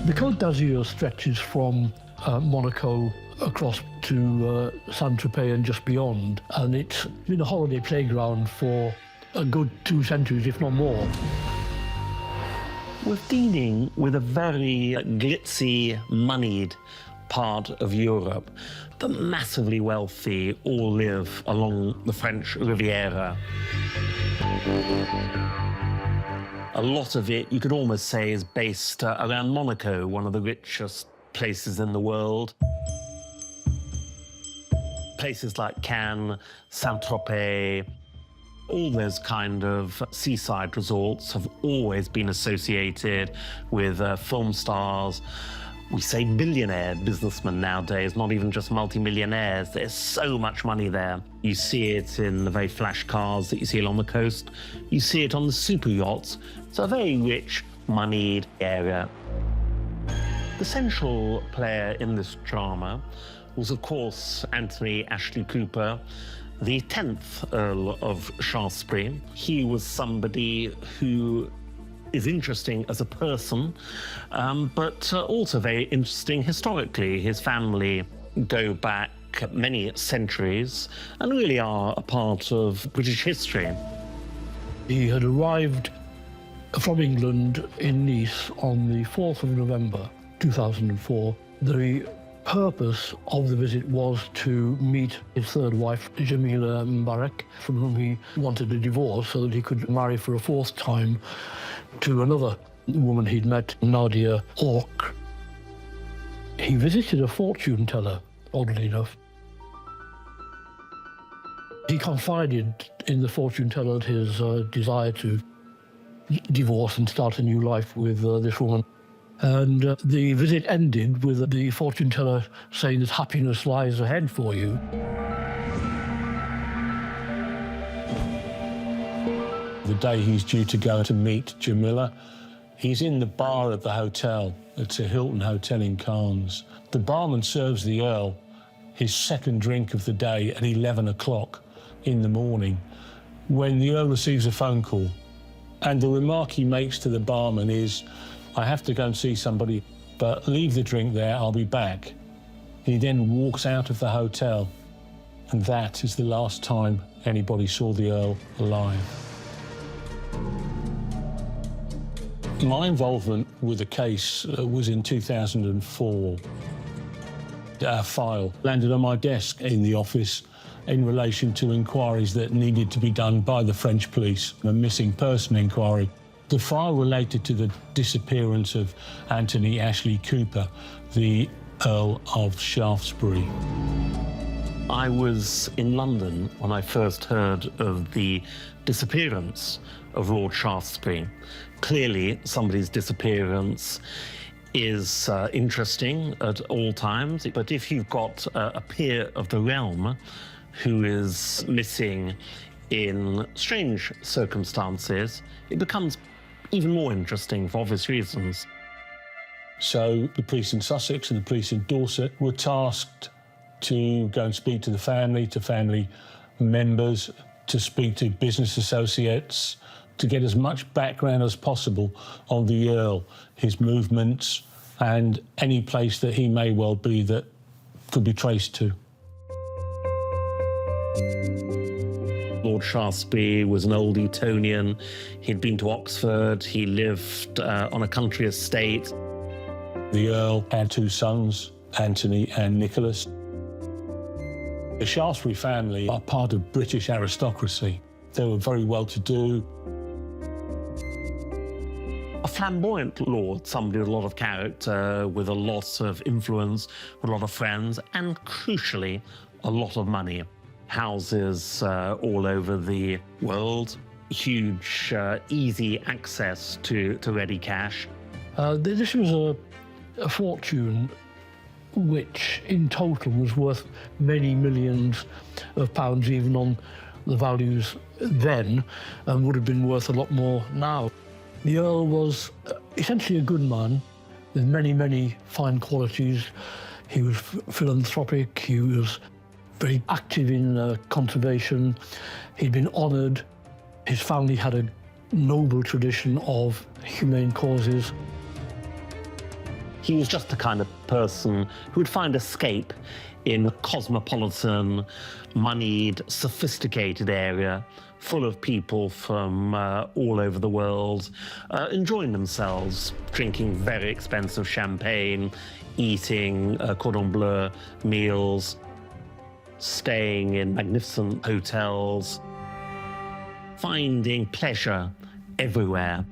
The Côte d'Azur stretches from Monaco across to Saint-Tropez and just beyond, and it's been a holiday playground for a good 2 centuries, if not more. We're dealing with a very glitzy, moneyed part of Europe. The massively wealthy all live along the French Riviera. A lot of it, you could almost say, is based around Monaco, one of the richest places in the world. Places like Cannes, Saint-Tropez, all those kind of seaside resorts have always been associated with film stars. We say billionaire businessmen nowadays, not even just multimillionaires. There's so much money there. You see it in the very flash cars that you see along the coast. You see it on the super yachts. It's a very rich, moneyed area. The central player in this drama was, of course, Anthony Ashley Cooper, the 10th Earl of Shaftesbury. He was somebody who is interesting as a person, but also very interesting historically. His family go back many centuries and really are a part of British history. He had arrived from England in Nice on the 4th of November 2004. The purpose of the visit was to meet his third wife, Jamila Mbarak, from whom he wanted a divorce so that he could marry for a 4th time to another woman he'd met, Nadia Hawk. He visited a fortune teller, oddly enough. He confided in the fortune teller his desire to divorce and start a new life with this woman. And the visit ended with the fortune teller saying that happiness lies ahead for you. The day he's due to go to meet Jamila, he's in the bar at the hotel. It's a Hilton Hotel in Cannes. The barman serves the Earl his 2nd drink of the day at 11 o'clock in the morning when the Earl receives a phone call. And the remark he makes to the barman is, "I have to go and see somebody, but leave the drink there, I'll be back." He then walks out of the hotel, and that is the last time anybody saw the Earl alive. My involvement with the case was in 2004. A file landed on my desk in the office in relation to inquiries that needed to be done by the French police, a missing person inquiry. The file related to the disappearance of Anthony Ashley Cooper, the Earl of Shaftesbury. I was in London when I first heard of the disappearance of Lord Shaftesbury. Clearly, somebody's disappearance is interesting at all times, but if you've got a peer of the realm who is missing in strange circumstances, it becomes even more interesting for obvious reasons. So the police in Sussex and the police in Dorset were tasked to go and speak to the family, to family members, to speak to business associates, to get as much background as possible on the Earl, his movements, and any place that he may well be that could be traced to. Lord Shaftesbury was an old Etonian. He'd been to Oxford. He lived on a country estate. The Earl had 2 sons, Anthony and Nicholas. The Shaftesbury family are part of British aristocracy. They were very well-to-do. A flamboyant lord, somebody with a lot of character, with a lot of influence, with a lot of friends, and crucially, a lot of money. Houses all over the world, huge, easy access to ready cash. This was a fortune which in total was worth many millions of pounds, even on the values then, and would have been worth a lot more now. The Earl was essentially a good man with many, many fine qualities. He was philanthropic, he was very active in conservation. He'd been honoured. His family had a noble tradition of humane causes. He was just the kind of person who would find escape in a cosmopolitan, moneyed, sophisticated area full of people from all over the world, enjoying themselves, drinking very expensive champagne, eating cordon bleu meals, staying in magnificent hotels, finding pleasure everywhere.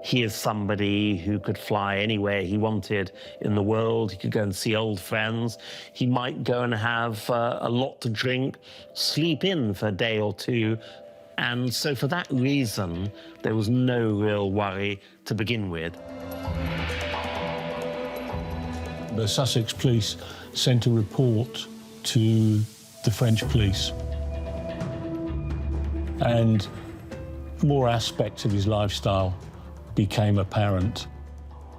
He is somebody who could fly anywhere he wanted in the world. He could go and see old friends. He might go and have a lot to drink, sleep in for a day or two. And so for that reason, there was no real worry to begin with. The Sussex police sent a report to the French police, and more aspects of his lifestyle became apparent.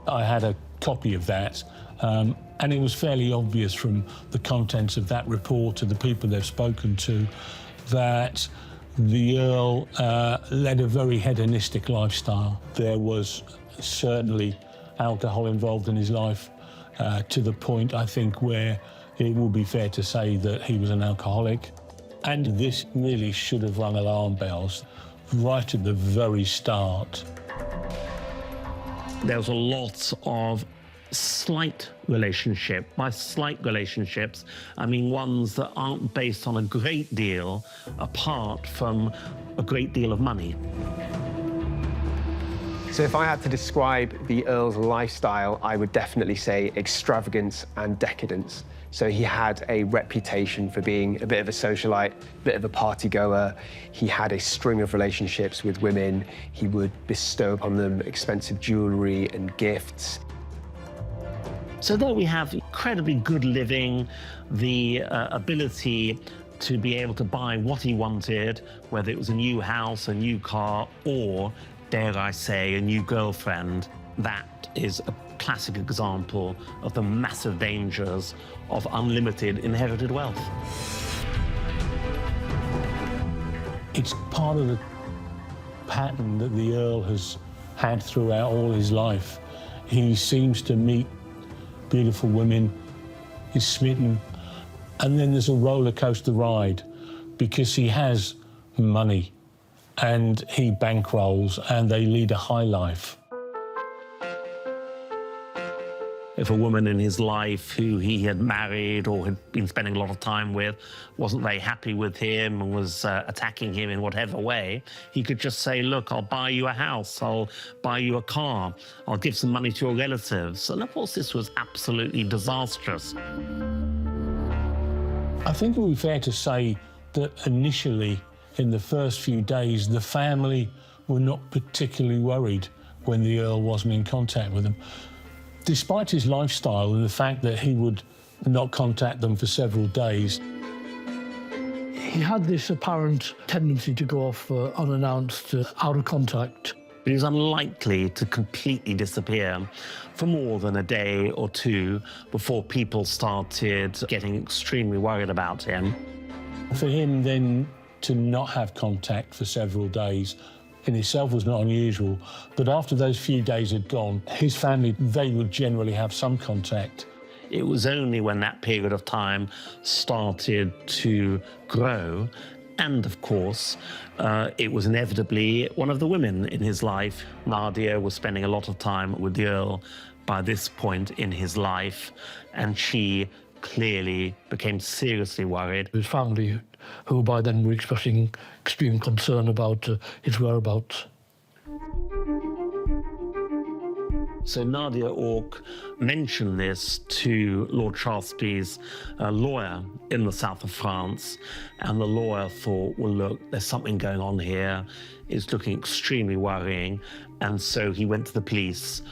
I had a copy of that, and it was fairly obvious from the contents of that report and the people they've spoken to that the Earl led a very hedonistic lifestyle. There was certainly alcohol involved in his life, to the point, I think, where it would be fair to say that he was an alcoholic. And this really should have rung alarm bells right at the very start. There was a lot of slight relationship. By slight relationships, I mean ones that aren't based on a great deal apart from a great deal of money. So if I had to describe the Earl's lifestyle, I would definitely say extravagance and decadence. So he had a reputation for being a bit of a socialite, a bit of a party goer. He had a string of relationships with women. He would bestow upon them expensive jewellery and gifts. So there we have incredibly good living, the ability to be able to buy what he wanted, whether it was a new house, a new car, or, dare I say, a new girlfriend. That is a classic example of the massive dangers of unlimited inherited wealth. It's part of the pattern that the Earl has had throughout all his life. He seems to meet beautiful women, is smitten, and then there's a roller coaster ride because he has money and he bankrolls and they lead a high life. If a woman in his life who he had married or had been spending a lot of time with wasn't very happy with him and was attacking him in whatever way, he could just say, look, I'll buy you a house, I'll buy you a car, I'll give some money to your relatives. And of course, this was absolutely disastrous. I think it would be fair to say that initially, in the first few days, the family were not particularly worried when the Earl wasn't in contact with them. Despite his lifestyle and the fact that he would not contact them for several days. He had this apparent tendency to go off unannounced, out of contact. He was unlikely to completely disappear for more than a day or two before people started getting extremely worried about him. For him then to not have contact for several days in itself was not unusual, but after those few days had gone, his family, they would generally have some contact. It was only when that period of time started to grow, and of course, it was inevitably one of the women in his life. Nadia was spending a lot of time with the Earl by this point in his life, and she clearly became seriously worried. His family, who by then were expressing extreme concern about his whereabouts. So Nadia Ork mentioned this to Lord Shaftesbury's lawyer in the south of France, and the lawyer thought, well, look, there's something going on here. It's looking extremely worrying. And so he went to the police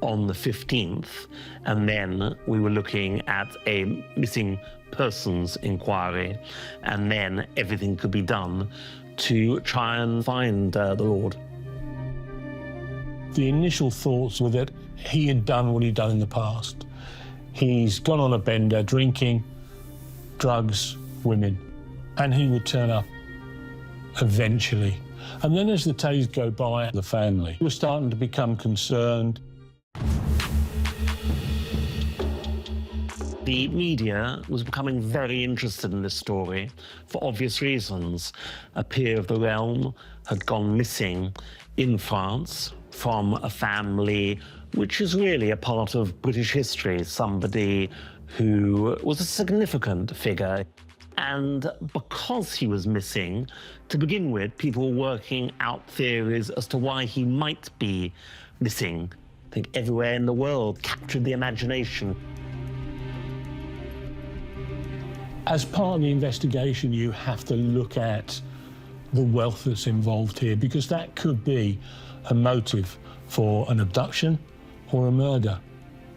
on the 15th, and then we were looking at a missing persons inquiry, and then everything could be done to try and find the Lord. The initial thoughts were that he had done what he'd done in the past. He's gone on a bender, drinking, drugs, women, and he would turn up eventually. And then as the days go by, the family was starting to become concerned. The media was becoming very interested in this story for obvious reasons. A peer of the realm had gone missing in France from a family which is really a part of British history, somebody who was a significant figure. And because he was missing, to begin with, people were working out theories as to why he might be missing. I think everywhere in the world captured the imagination. As part of the investigation, you have to look at the wealth that's involved here, because that could be a motive for an abduction or a murder.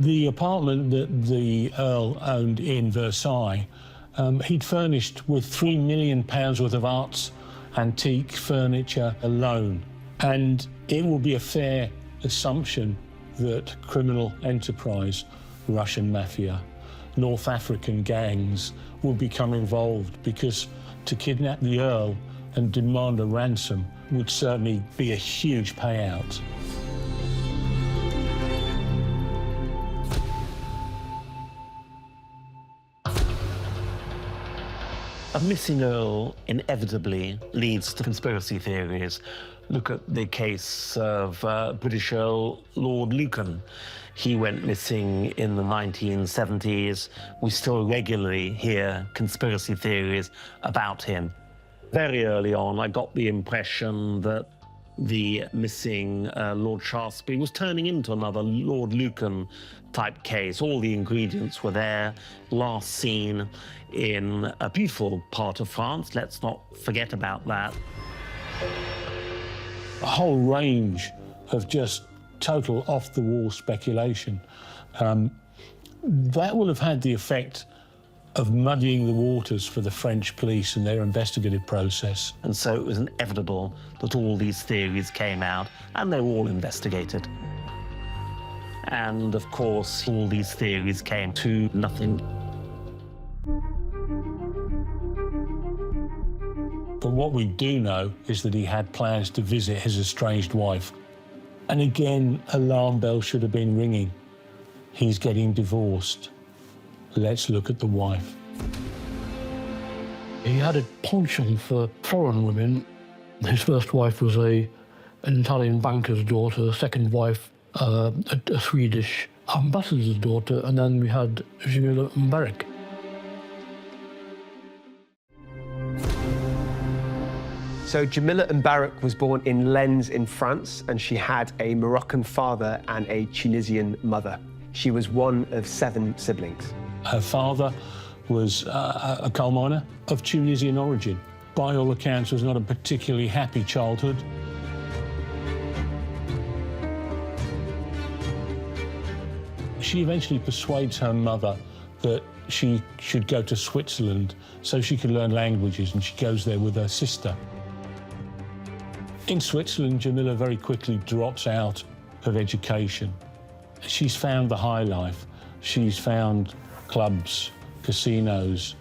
The apartment that the Earl owned in Versailles, he'd furnished with £3 million worth of arts, antique furniture alone. And it will be a fair assumption that criminal enterprise, Russian mafia, North African gangs will become involved, because to kidnap the Earl and demand a ransom would certainly be a huge payout. A missing Earl inevitably leads to conspiracy theories. Look at the case of British Earl Lord Lucan. He went missing in the 1970s. We still regularly hear conspiracy theories about him. Very early on, I got the impression that the missing Lord Shaftesbury was turning into another Lord Lucan type case. All the ingredients were there. Last seen in a beautiful part of France. Let's not forget about that. A whole range of just total off-the-wall speculation. That will have had the effect of muddying the waters for the French police and their investigative process. And so it was inevitable that all these theories came out, and they were all investigated. And of course, all these theories came to nothing. But what we do know is that he had plans to visit his estranged wife. And again, alarm bells should have been ringing. He's getting divorced. Let's look at the wife. He had a penchant for foreign women. His first wife was an Italian banker's daughter, second wife, a Swedish ambassador's daughter, and then we had Jamila Mbarak. So Jamila Mbarak was born in Lens in France, and she had a Moroccan father and a Tunisian mother. She was one of 7 siblings. Her father was a coal miner of Tunisian origin. By all accounts, was not a particularly happy childhood. She eventually persuades her mother that she should go to Switzerland so she could learn languages, and she goes there with her sister. In Switzerland, Jamila very quickly drops out of education. She's found the high life. She's found clubs, casinos.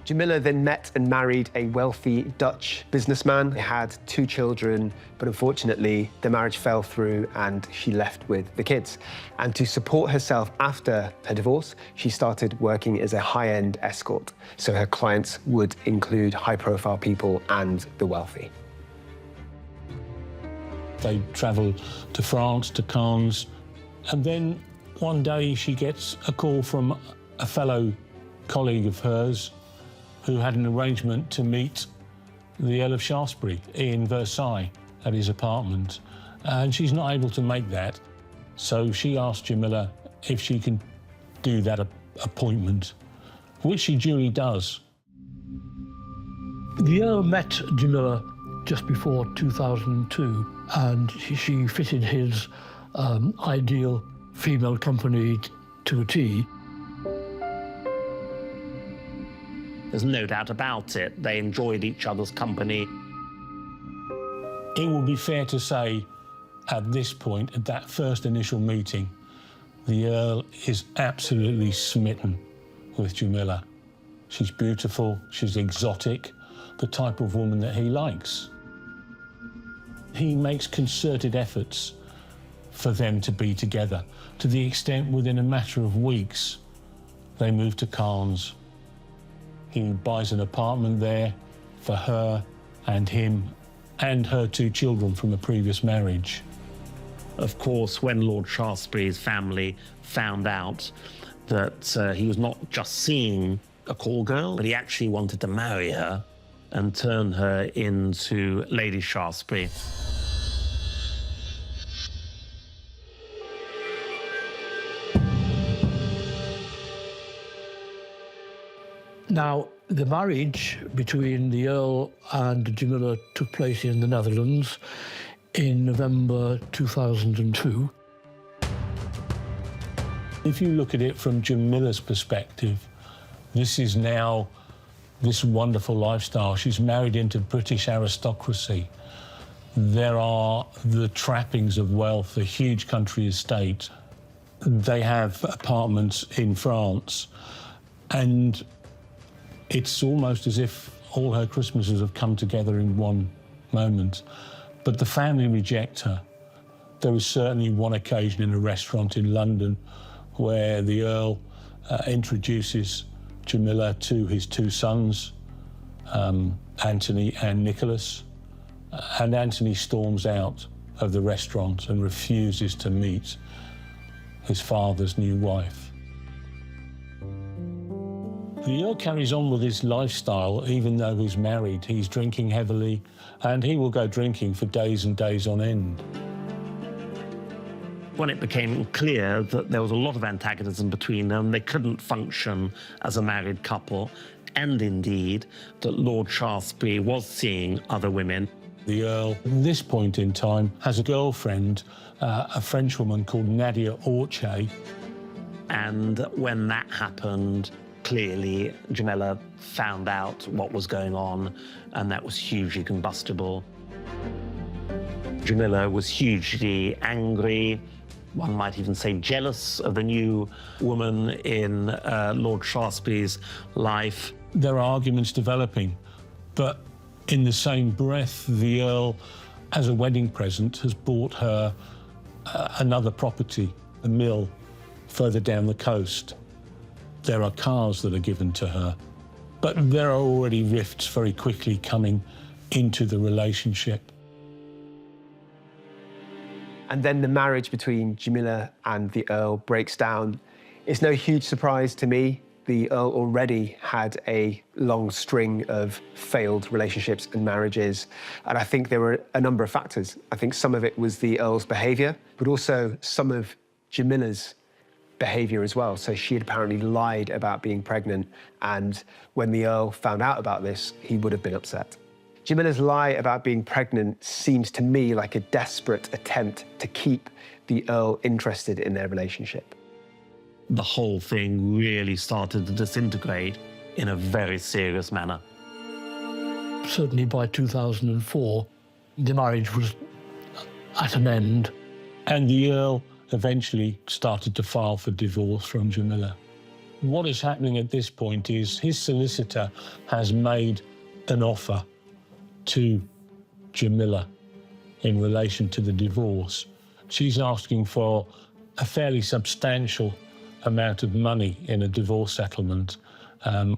Jamila then met and married a wealthy Dutch businessman. They had 2 children, but unfortunately, the marriage fell through and she left with the kids. And to support herself after her divorce, she started working as a high-end escort. So her clients would include high-profile people and the wealthy. They travel to France, to Cannes, and then one day she gets a call from a fellow colleague of hers who had an arrangement to meet the Earl of Shaftesbury in Versailles at his apartment, and she's not able to make that. So she asked Jamila if she can do that appointment, which she duly does. The Earl met Jamila just before 2002, and she fitted his ideal female company to a T. There's no doubt about it. They enjoyed each other's company. It will be fair to say at this point, at that first initial meeting, The Earl is absolutely smitten with Jamila. She's beautiful, she's exotic, the type of woman that he likes. He makes concerted efforts for them to be together, to the extent within a matter of weeks, they move to Cannes. He buys an apartment there for her and him and her 2 children from a previous marriage. Of course, when Lord Shaftesbury's family found out that he was not just seeing a call girl, but he actually wanted to marry her and turn her into Lady Shaftesbury. Now, the marriage between the Earl and Jamila took place in the Netherlands in November 2002. If you look at it from Jamila's perspective, this is now this wonderful lifestyle. She's married into British aristocracy. There are the trappings of wealth, a huge country estate. They have apartments in France, and it's almost as if all her Christmases have come together in one moment. But the family reject her. There was certainly one occasion in a restaurant in London where the Earl introduces Jamila to his 2 sons, Anthony and Nicholas, and Anthony storms out of the restaurant and refuses to meet his father's new wife. The Earl carries on with his lifestyle even though he's married. He's drinking heavily, and he will go drinking for days and days on end. When it became clear that there was a lot of antagonism between them, they couldn't function as a married couple, and indeed that Lord Shaftesbury was seeing other women. The Earl, at this point in time, has a girlfriend, a French woman called Nadia Orche. And when that happened, clearly Jamila found out what was going on, and that was hugely combustible. Jamila was hugely angry, one might even say jealous of the new woman in Lord Shaftesbury's life. There are arguments developing, but in the same breath, the Earl, as a wedding present, has bought her another property, a mill, further down the coast. There are cars that are given to her, but there are already rifts very quickly coming into the relationship. And then the marriage between Jamila and the Earl breaks down. It's no huge surprise to me. The Earl already had a long string of failed relationships and marriages, and I think there were a number of factors. I think some of it was the Earl's behaviour, but also some of Jamila's behaviour as well. So she had apparently lied about being pregnant, and when the Earl found out about this, he would have been upset. Jamila's lie about being pregnant seems to me like a desperate attempt to keep the Earl interested in their relationship. The whole thing really started to disintegrate in a very serious manner. Certainly by 2004, the marriage was at an end. And the Earl eventually started to file for divorce from Jamila. What is happening at this point is his solicitor has made an offer to Jamila in relation to the divorce. She's asking for a fairly substantial amount of money in a divorce settlement,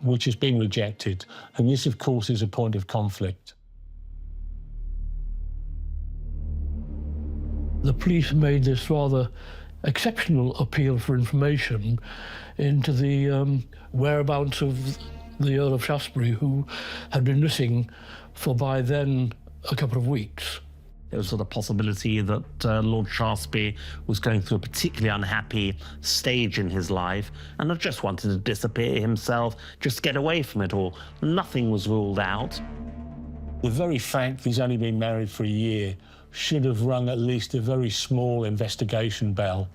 which has been rejected. And this, of course, is a point of conflict. The police made this rather exceptional appeal for information into the whereabouts of the Earl of Shaftesbury, who had been missing for by then a couple of weeks. There was the possibility that Lord Shaftesbury was going through a particularly unhappy stage in his life and had just wanted to disappear himself, just get away from it all. Nothing was ruled out. The very fact that he's only been married for a year should have rung at least a very small investigation bell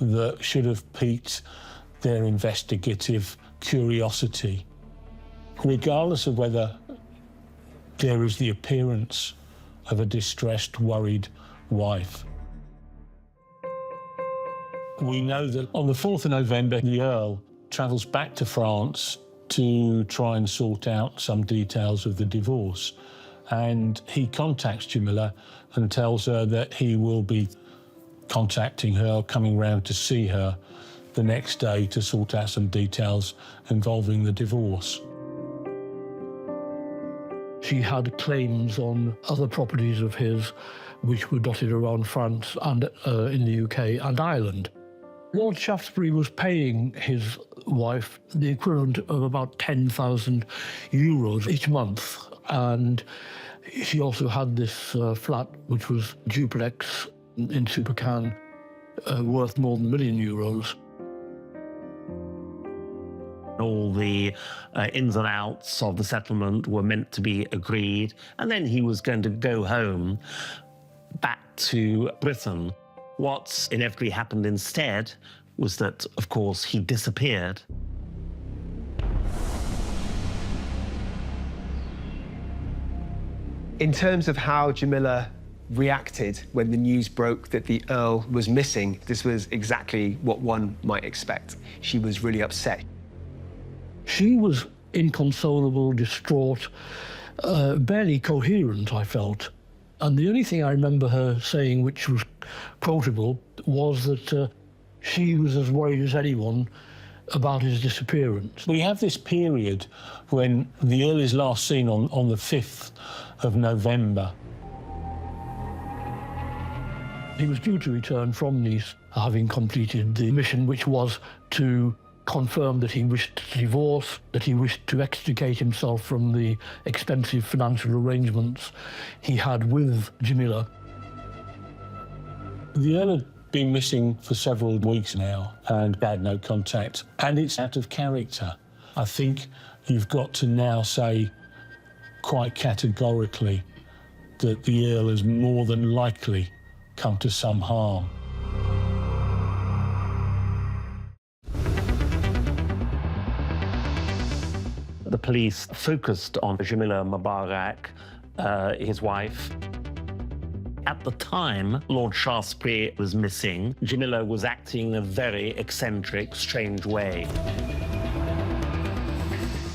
that should have piqued their investigative curiosity, regardless of whether there is the appearance of a distressed, worried wife. We know that on the 4th of November, the Earl travels back to France to try and sort out some details of the divorce. And he contacts Jamila and tells her that he will be contacting her, coming round to see her the next day to sort out some details involving the divorce. She had claims on other properties of his which were dotted around France and in the UK and Ireland. Lord Shaftesbury was paying his wife the equivalent of about 10,000 euros each month. And she also had this flat, which was duplex in Supercan, worth more than €1 million. All the ins and outs of the settlement were meant to be agreed, and then he was going to go home back to Britain. What inevitably happened instead was that, of course, he disappeared. In terms of how Jamila reacted when the news broke that the Earl was missing, this was exactly what one might expect. She was really upset. She was inconsolable, distraught, barely coherent, I felt. And the only thing I remember her saying, which was quotable, was that she was as worried as anyone about his disappearance. We have this period when the Earl is last seen on the 5th of November. He was due to return from Nice, having completed the mission, which was to confirm that he wished to divorce, that he wished to extricate himself from the expensive financial arrangements he had with Jamila. The Earl had been missing for several weeks now and had no contact, and it's out of character. I think you've got to now say quite categorically that the Earl has more than likely come to some harm. The police focused on Jamila Mubarak, his wife. At the time Lord Shaftesbury was missing, Jamila was acting in a very eccentric, strange way.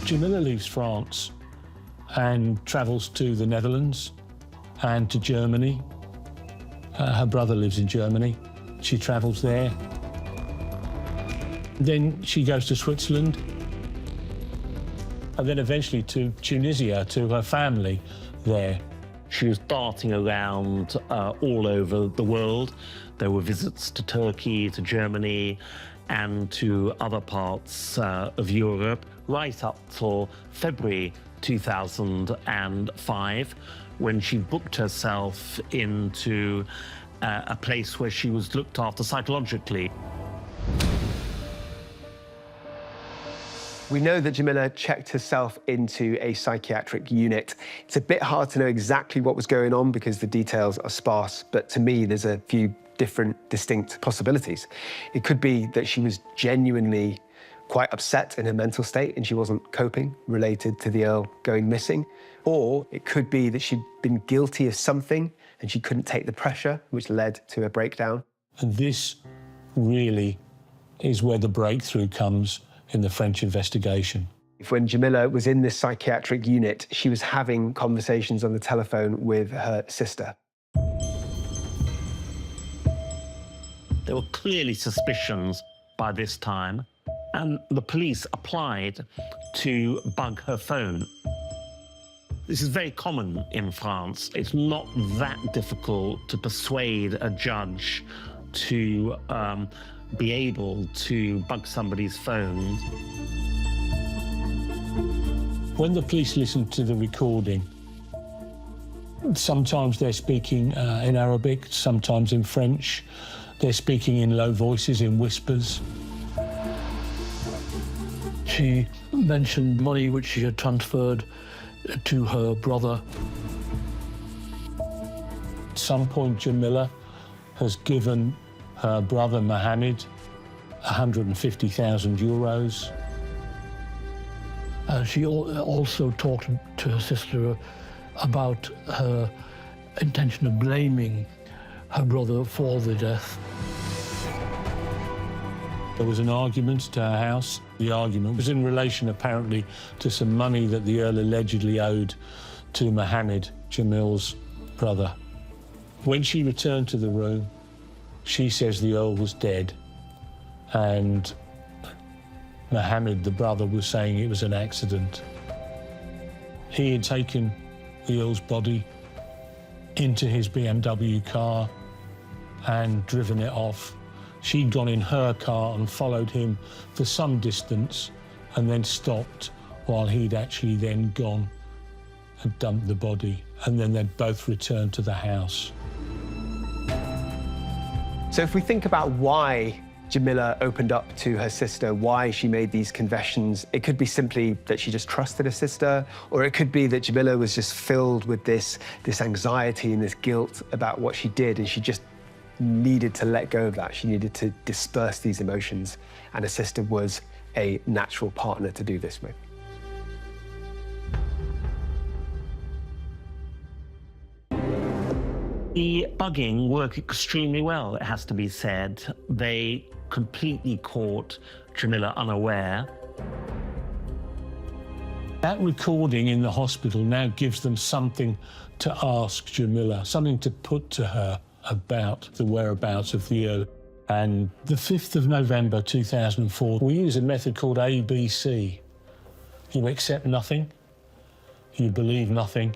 Jamila leaves France and travels to the Netherlands and to Germany. Her brother lives in Germany. She travels there. Then she goes to Switzerland, and then eventually to Tunisia, to her family there. She was darting around all over the world. There were visits to Turkey, to Germany, and to other parts of Europe, right up till February 2005, when she booked herself into a place where she was looked after psychologically. We know that Jamila checked herself into a psychiatric unit. It's a bit hard to know exactly what was going on because the details are sparse, but to me, there's a few different, distinct possibilities. It could be that she was genuinely quite upset in her mental state and she wasn't coping, related to the Earl going missing. Or it could be that she'd been guilty of something and she couldn't take the pressure, which led to a breakdown. And this really is where the breakthrough comes in the French investigation. When Jamila was in this psychiatric unit, she was having conversations on the telephone with her sister. There were clearly suspicions by this time, and the police applied to bug her phone. This is very common in France. It's not that difficult to persuade a judge to be able to bug somebody's phone. When the police listen to the recording, sometimes they're speaking in Arabic, sometimes in French. They're speaking in low voices, in whispers. She mentioned money which she had transferred to her brother. At some point, Jamila has given her brother Mohammed 150,000 euros. She also talked to her sister about her intention of blaming her brother for the death. There was an argument to her house. The argument was in relation, apparently, to some money that the Earl allegedly owed to Mohammed, Jamil's brother. When she returned to the room, she says the Earl was dead, and Mohammed, the brother, was saying it was an accident. He had taken the Earl's body into his BMW car and driven it off. She'd gone in her car and followed him for some distance and then stopped while he'd actually then gone and dumped the body, and then they'd both returned to the house. So if we think about why Jamila opened up to her sister, why she made these confessions, it could be simply that she just trusted her sister, or it could be that Jamila was just filled with this anxiety and this guilt about what she did, and she just needed to let go of that. She needed to disperse these emotions, and her sister was a natural partner to do this with. The bugging worked extremely well, it has to be said. They completely caught Jamila unaware. That recording in the hospital now gives them something to ask Jamila, something to put to her about the whereabouts of the Earl. And the 5th of November 2004, we use a method called ABC. You accept nothing, you believe nothing,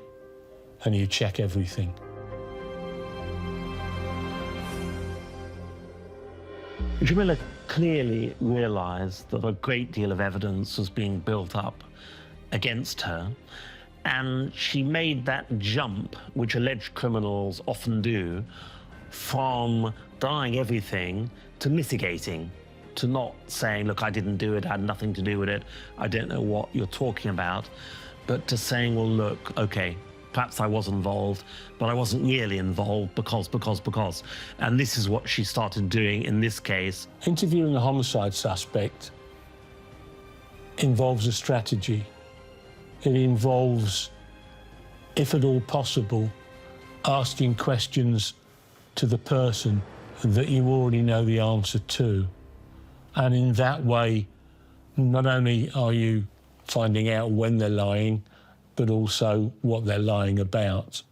and you check everything. Jamila clearly realised that a great deal of evidence was being built up against her, and she made that jump, which alleged criminals often do, from denying everything to mitigating, to not saying, look, I didn't do it, I had nothing to do with it, I don't know what you're talking about, but to saying, well, look, okay, perhaps I was involved, but I wasn't really involved because. And this is what she started doing in this case. Interviewing a homicide suspect involves a strategy. It involves, if at all possible, asking questions to the person that you already know the answer to. And in that way, not only are you finding out when they're lying, but also what they're lying about.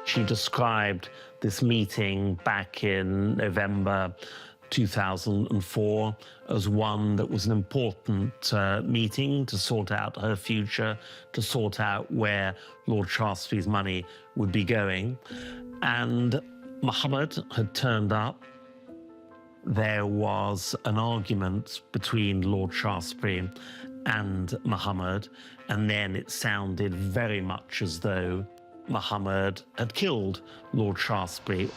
She described this meeting back in November 2004 as one that was an important meeting to sort out her future, to sort out where Lord Shaftesbury's money would be going. And Mohammed had turned up. There was an argument between Lord Shaftesbury and Mohammed, and then it sounded very much as though Mohammed had killed Lord Shaftesbury.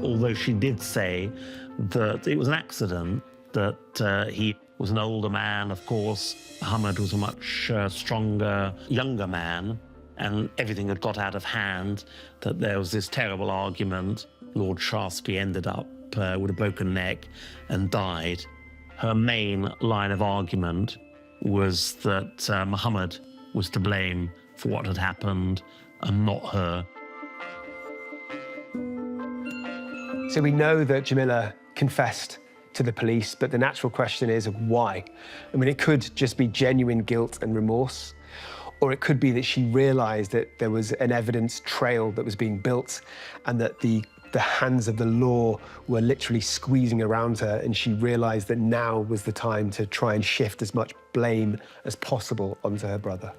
Although she did say that it was an accident, that he was an older man, of course. Mohammed was a much stronger, younger man, and everything had got out of hand, that there was this terrible argument. Lord Shaftesbury ended up with a broken neck and died. Her main line of argument was that Mohammed was to blame for what had happened and not her. So we know that Jamila confessed to the police, but the natural question is why? I mean, it could just be genuine guilt and remorse, or it could be that she realised that there was an evidence trail that was being built and that the hands of the law were literally squeezing around her, and she realised that now was the time to try and shift as much blame as possible onto her brother.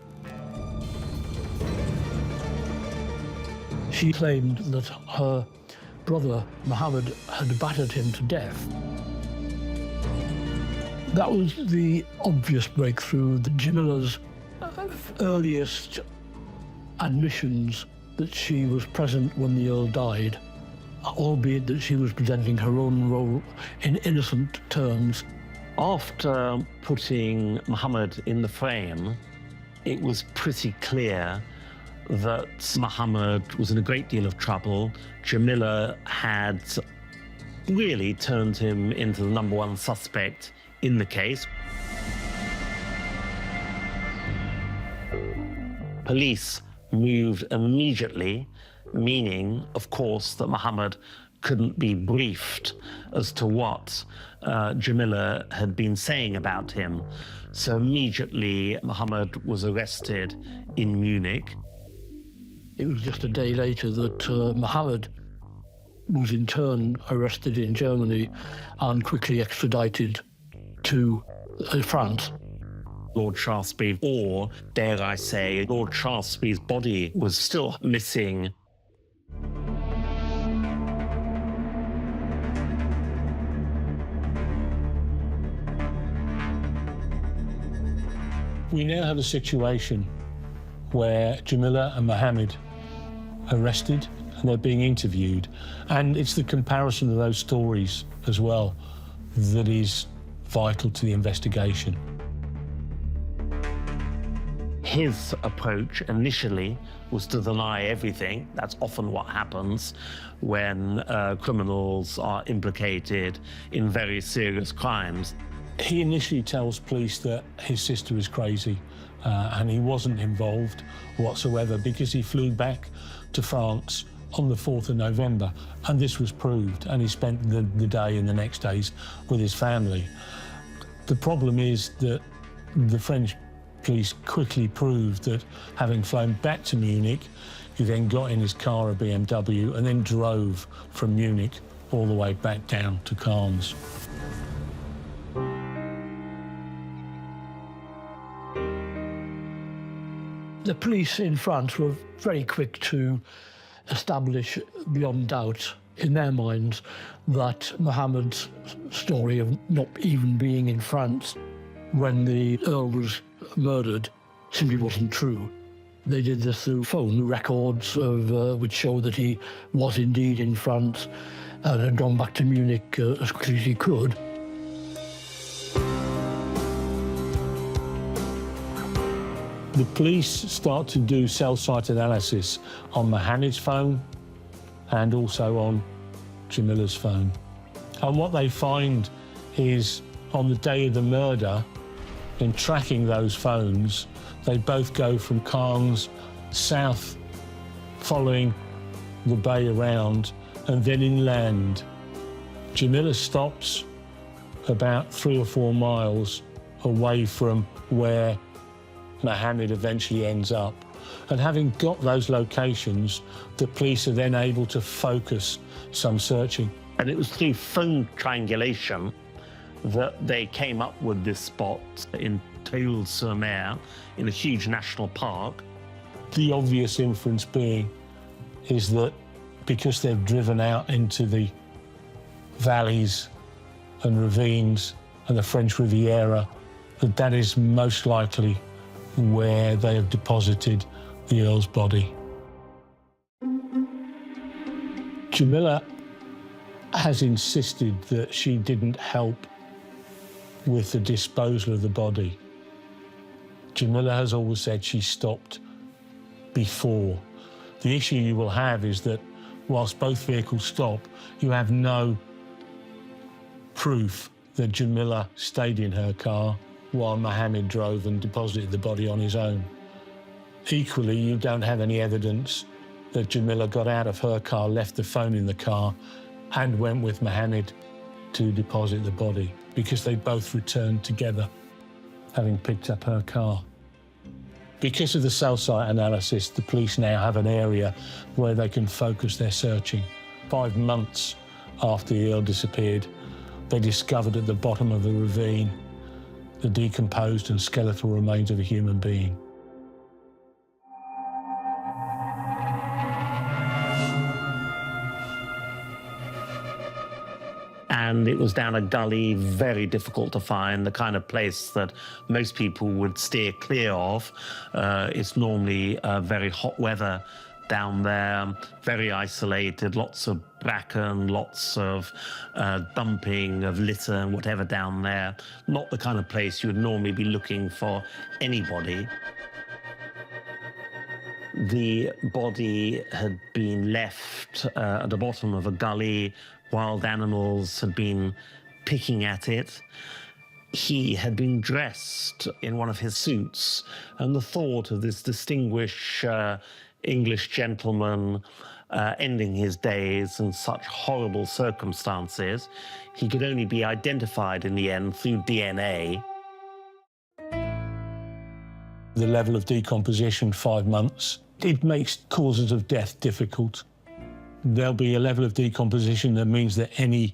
She claimed that her brother, Mohammed, had battered him to death. That was the obvious breakthrough, that Jamila's earliest admissions that she was present when the Earl died, albeit that she was presenting her own role in innocent terms. After putting Mohammed in the frame, it was pretty clear that Mohammed was in a great deal of trouble. Jamila had really turned him into the #1 suspect in the case. Police moved immediately, meaning, of course, that Mohammed couldn't be briefed as to what Jamila had been saying about him. So immediately, Mohammed was arrested in Munich. It was just a day later that Mohammed was in turn arrested in Germany and quickly extradited to France. Lord Shaftesbury, or dare I say, Lord Shaftesbury's body was still missing. We now have a situation where Jamila and Mohammed are arrested and they're being interviewed. And it's the comparison of those stories as well that is vital to the investigation. His approach initially was to deny everything. That's often what happens when criminals are implicated in very serious crimes. He initially tells police that his sister is crazy and he wasn't involved whatsoever because he flew back to France on the 4th of November, and this was proved, and he spent the day and the next days with his family. The problem is that the French police quickly proved that having flown back to Munich, he then got in his car, a BMW, and then drove from Munich all the way back down to Cannes. The police in France were very quick to establish beyond doubt in their minds that Mohammed's story of not even being in France when the Earl was murdered simply wasn't true. They did this through phone records which show that he was indeed in France and had gone back to Munich as quickly as he could. The police start to do cell site analysis on Mohammed's phone and also on Jamila's phone. And what they find is on the day of the murder, in tracking those phones, they both go from Cannes south, following the bay around, and then inland. Jamila stops about 3 or 4 miles away from where Mohammed eventually ends up. And having got those locations, the police are then able to focus some searching. And it was through phone triangulation that they came up with this spot in Théoule-sur-Mer, in a huge national park. The obvious inference being is that because they've driven out into the valleys and ravines and the French Riviera, that is most likely where they have deposited the Earl's body. Jamila has insisted that she didn't help with the disposal of the body. Jamila has always said she stopped before. The issue you will have is that whilst both vehicles stop, you have no proof that Jamila stayed in her car while Mohammed drove and deposited the body on his own. Equally, you don't have any evidence that Jamila got out of her car, left the phone in the car, and went with Mohammed to deposit the body, because they both returned together, having picked up her car. Because of the cell site analysis, the police now have an area where they can focus their searching. 5 months after the Earl disappeared, they discovered at the bottom of the ravine the decomposed and skeletal remains of a human being. And it was down a gully, very difficult to find, the kind of place that most people would steer clear of. It's normally very hot weather down there, very isolated, lots of bracken, lots of dumping of litter and whatever down there. Not the kind of place you would normally be looking for anybody. The body had been left at the bottom of a gully. Wild animals had been picking at it. He had been dressed in one of his suits, and the thought of this distinguished English gentleman ending his days in such horrible circumstances. He could only be identified in the end through DNA. The level of decomposition, 5 months, it makes causes of death difficult. There'll be a level of decomposition that means that any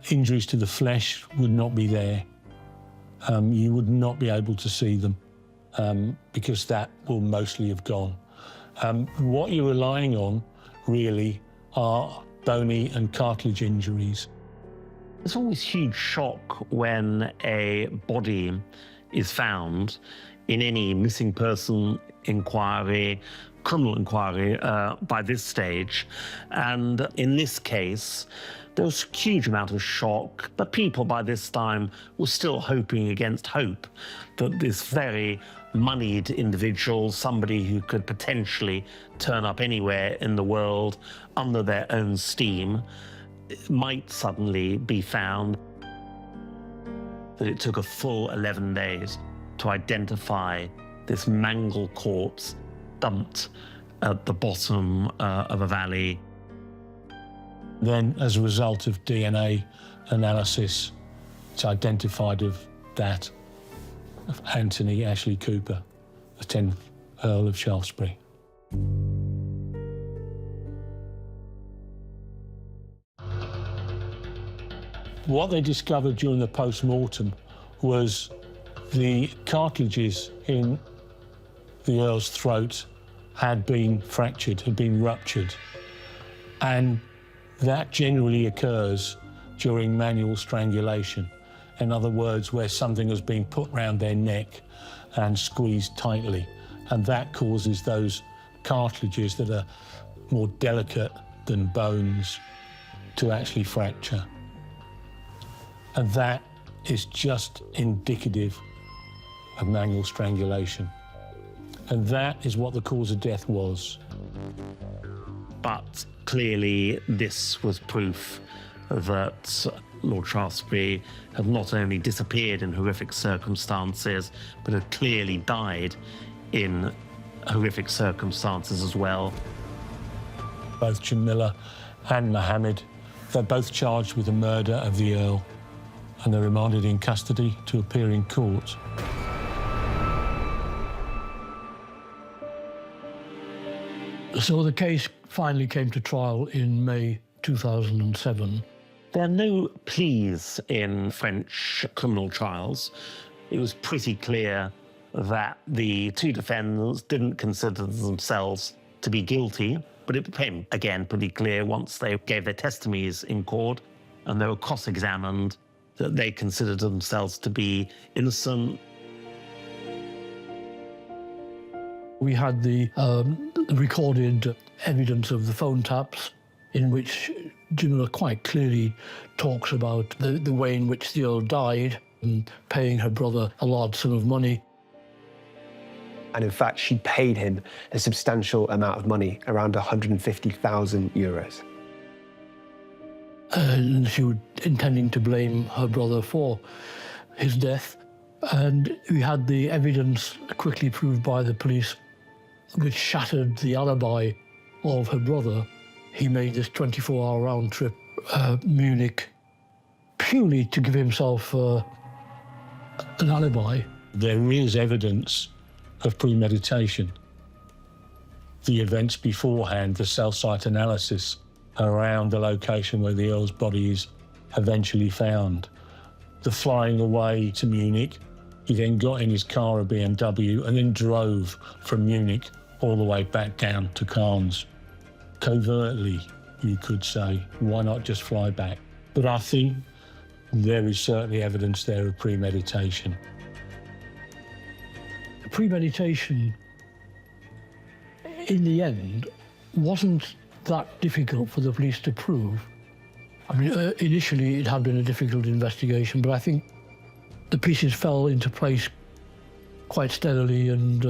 injuries to the flesh would not be there. You would not be able to see them because that will mostly have gone. What you're relying on, really, are bony and cartilage injuries. It's always huge shock when a body is found in any missing person inquiry, criminal inquiry by this stage. And in this case, there was a huge amount of shock, but people by this time were still hoping against hope that this very moneyed individual, somebody who could potentially turn up anywhere in the world under their own steam, might suddenly be found. That it took a full 11 days to identify this mangled corpse dumped at the bottom of a valley. Then, as a result of DNA analysis, it's identified of that of Anthony Ashley Cooper, the 10th Earl of Shaftesbury. What they discovered during the post-mortem was the cartilages in the Earl's throat had been fractured, had been ruptured. And that generally occurs during manual strangulation. In other words, where something has been put round their neck and squeezed tightly. And that causes those cartilages that are more delicate than bones to actually fracture. And that is just indicative of manual strangulation. And that is what the cause of death was. But clearly this was proof that Lord Shaftesbury had not only disappeared in horrific circumstances, but had clearly died in horrific circumstances as well. Both Jamila and Mohammed, they're both charged with the murder of the Earl, and they're remanded in custody to appear in court. So the case finally came to trial in May 2007. There are no pleas in French criminal trials. It was pretty clear that the two defendants didn't consider themselves to be guilty, but it became, again, pretty clear once they gave their testimonies in court and they were cross-examined that they considered themselves to be innocent. We had the recorded evidence of the phone taps in which Jamila quite clearly talks about the way in which the Earl died and paying her brother a large sum of money. And in fact, she paid him a substantial amount of money, around 150,000 euros. And she was intending to blame her brother for his death. And we had the evidence quickly proved by the police, which shattered the alibi of her brother. He made this 24-hour round trip, Munich, purely to give himself an alibi. There is evidence of premeditation. The events beforehand, the cell site analysis around the location where the Earl's body is eventually found. The flying away to Munich, he then got in his car, a BMW, and then drove from Munich all the way back down to Cannes. Covertly, you could say, why not just fly back? But I think there is certainly evidence there of premeditation. Premeditation, in the end, wasn't that difficult for the police to prove. I mean, initially it had been a difficult investigation, but I think the pieces fell into place quite steadily and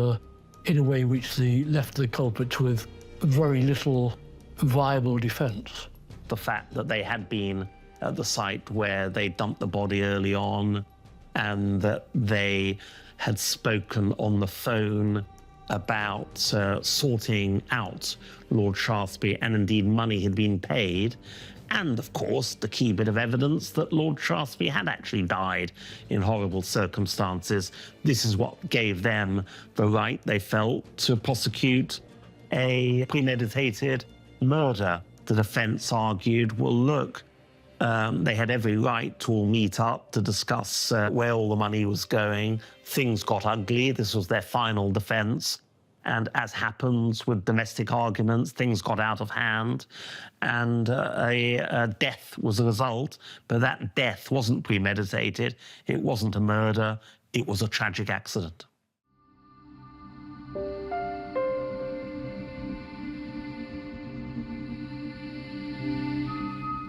in a way which left the culprits with very little viable defence. The fact that they had been at the site where they dumped the body early on and that they had spoken on the phone about sorting out Lord Shaftesbury, and indeed money had been paid. And of course, the key bit of evidence that Lord Shaftesbury had actually died in horrible circumstances. This is what gave them the right, they felt, to prosecute a premeditated murder. The defence argued, well, look, they had every right to all meet up to discuss where all the money was going. Things got ugly. This was their final defence. And as happens with domestic arguments, things got out of hand, and a death was the result. But that death wasn't premeditated. It wasn't a murder. It was a tragic accident.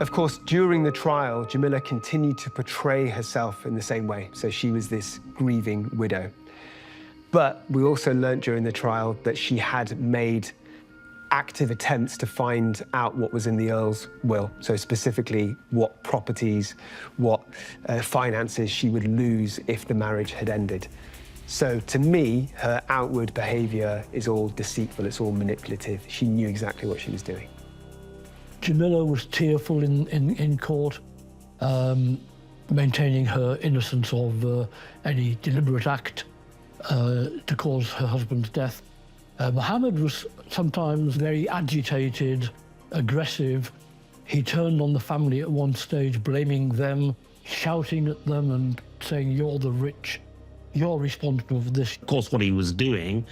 Of course, during the trial, Jamila continued to portray herself in the same way. So she was this grieving widow. But we also learnt during the trial that she had made active attempts to find out what was in the Earl's will. So specifically, what properties, what finances she would lose if the marriage had ended. So to me, her outward behaviour is all deceitful, it's all manipulative. She knew exactly what she was doing. Jamila was tearful in court, maintaining her innocence of any deliberate act to cause her husband's death. Mohammed was sometimes very agitated, aggressive. He turned on the family at one stage, blaming them, shouting at them and saying, "You're the rich, you're responsible for this." Of course, what he was doing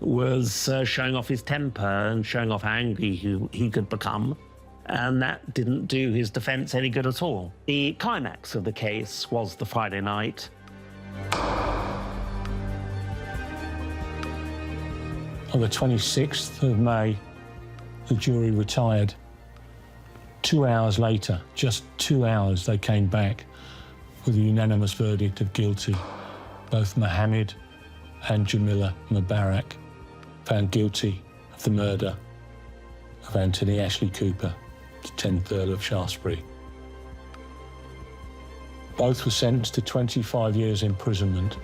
was showing off his temper and showing off how angry he could become. And that didn't do his defence any good at all. The climax of the case was the Friday night. On the 26th of May, the jury retired. 2 hours later, just 2 hours, they came back with a unanimous verdict of guilty. Both Mohammed and Jamila Mubarak found guilty of the murder of Anthony Ashley Cooper, the 10th Earl of Shaftesbury. Both were sentenced to 25 years imprisonment.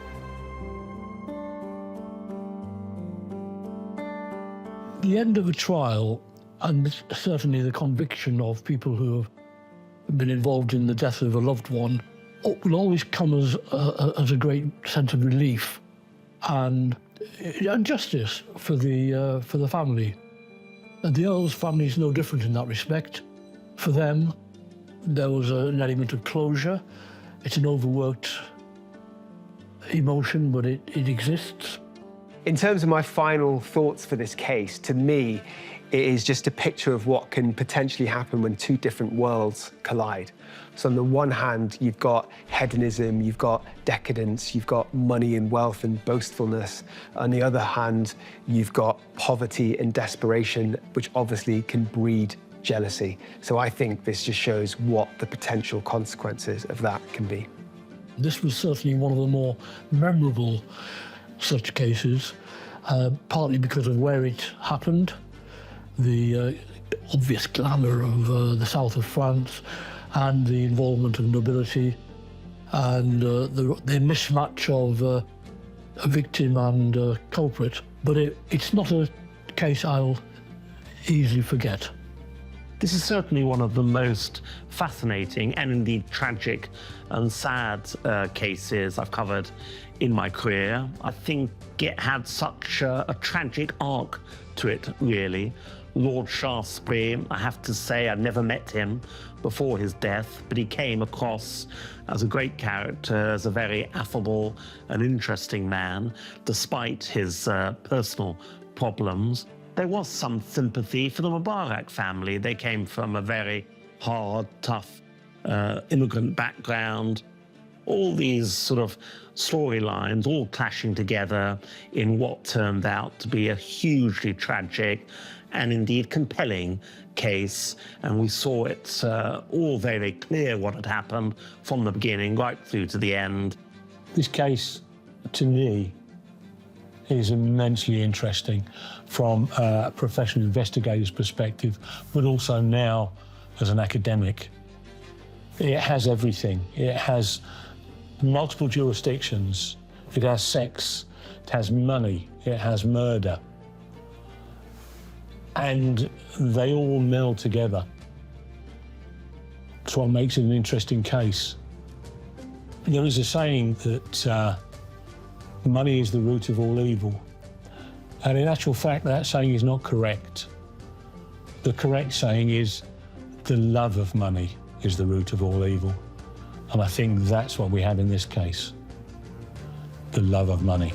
The end of a trial, and certainly the conviction of people who have been involved in the death of a loved one, will always come as a great sense of relief and justice for the family. And the Earl's family is no different in that respect. For them, there was an element of closure. It's an overworked emotion, but it exists. In terms of my final thoughts for this case, to me, it is just a picture of what can potentially happen when two different worlds collide. So on the one hand, you've got hedonism, you've got decadence, you've got money and wealth and boastfulness. On the other hand, you've got poverty and desperation, which obviously can breed jealousy. So I think this just shows what the potential consequences of that can be. This was certainly one of the more memorable such cases, partly because of where it happened, the obvious glamour of the south of France and the involvement of nobility and the mismatch of a victim and a culprit. But it's not a case I'll easily forget. This is certainly one of the most fascinating and indeed tragic and sad cases I've covered in my career. I think it had such a tragic arc to it, really. Lord Shaftesbury, I have to say, I'd never met him before his death, but he came across as a great character, as a very affable and interesting man, despite his personal problems. There was some sympathy for the Mubarak family. They came from a very hard, tough immigrant background. All these sort of storylines all clashing together in what turned out to be a hugely tragic and indeed compelling case. And we saw it all very clear what had happened from the beginning right through to the end. This case, to me, is immensely interesting from a professional investigator's perspective, but also now as an academic. It has everything. It has multiple jurisdictions. It has sex, It has money, it has murder. And they all meld together. That's what makes it an interesting case. There is a saying that money is the root of all evil. And in actual fact, that saying is not correct. The correct saying is the love of money is the root of all evil. And I think that's what we have in this case, the love of money.